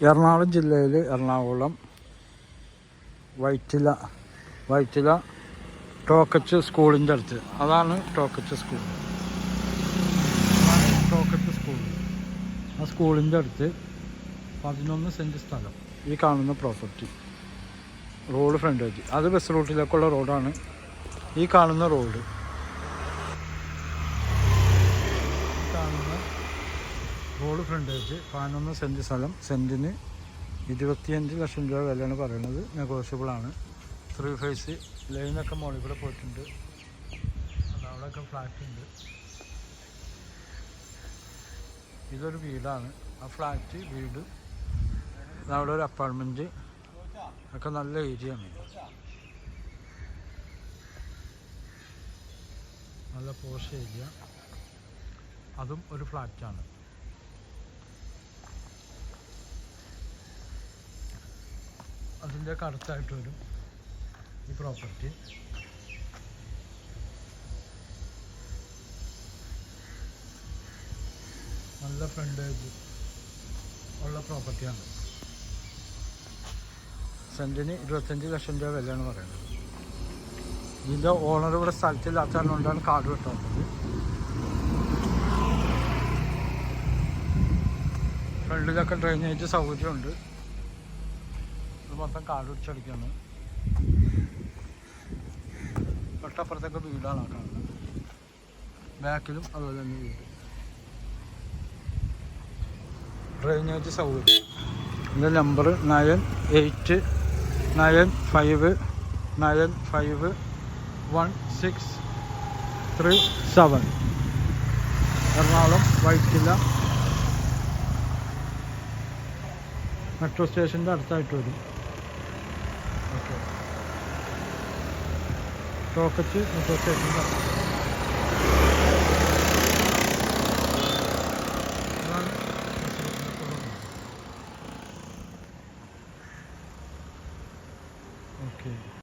എറണാകുളം ജില്ലയിൽ എറണാകുളം വൈറ്റില ടോക്കച്ച് സ്കൂളിൻ്റെ അടുത്ത്. അതാണ് ടോക്കച്ച് സ്കൂൾ. ആ സ്കൂളിൻ്റെ അടുത്ത് 11 സെൻറ്റ് സ്ഥലം, ഈ കാണുന്ന പ്രോപ്പർട്ടി. റോഡ് ഫ്രണ്ടേജ്, അത് ബസ് റൂട്ടിലേക്കുള്ള റോഡാണ്. ഈ കാണുന്ന റോഡ്, റോഡ് ഫ്രണ്ടേജ് 11 സെൻറ്റ് സ്ഥലം. സെൻറ്റിന് 25 ലക്ഷം രൂപ വിലയാണ് പറയുന്നത്. നെഗോഷ്യബിളാണ്. 3 ഫേസ് ലൈനൊക്കെ മുകളിൽ കൂടെ പോയിട്ടുണ്ട്. അവിടെയൊക്കെ ഫ്ലാറ്റ് ഉണ്ട്. ഇതൊരു വീടാണ്. ആ ഫ്ലാറ്റ് വീട്, അവിടെ ഒരു അപ്പാർട്ട്മെൻറ്റ് ഒക്കെ നല്ല ഏരിയ ആണ്. നല്ല പോഷ് ഏരിയ. അതും ഒരു ഫ്ലാറ്റാണ്. അതിൻ്റെയൊക്കെ അടുത്തായിട്ട് വരും ഈ പ്രോപ്പർട്ടി. നല്ല ഫ്രണ്ടേജ് ഉള്ള പ്രോപ്പർട്ടിയാണ്. സെൻറ്റിന് 25 ലക്ഷം രൂപ വിലയാണ് പറയുന്നത്. ഇതിൻ്റെ ഓണർ ഇവിടെ സ്ഥലത്തില്ലാത്തതുകൊണ്ടാണ് കാർഡ് വെട്ടാത്തത്. ഫ്രണ്ടിലൊക്കെ ഡ്രെയിനേജ് സൗകര്യമുണ്ട്. ഇത് മൊത്തം കാർഡ് വെച്ചടിക്കാണ്. തൊട്ടപ്പുറത്തൊക്കെ വീടാണ് കാണുന്നത്. ബാക്കിലും അതുപോലെ തന്നെ വീട്. ഡ്രെയിനേജ് സൗകര്യം. എൻ്റെ നമ്പർ 9895951637. എറണാകുളം വൈറ്റില മെട്രോ സ്റ്റേഷൻ്റെ അടുത്തായിട്ട് വരും. ഓക്കെ, ടോക്കച്ച് മെട്രോ സ്റ്റേഷൻ്റെ ഓക്കെ.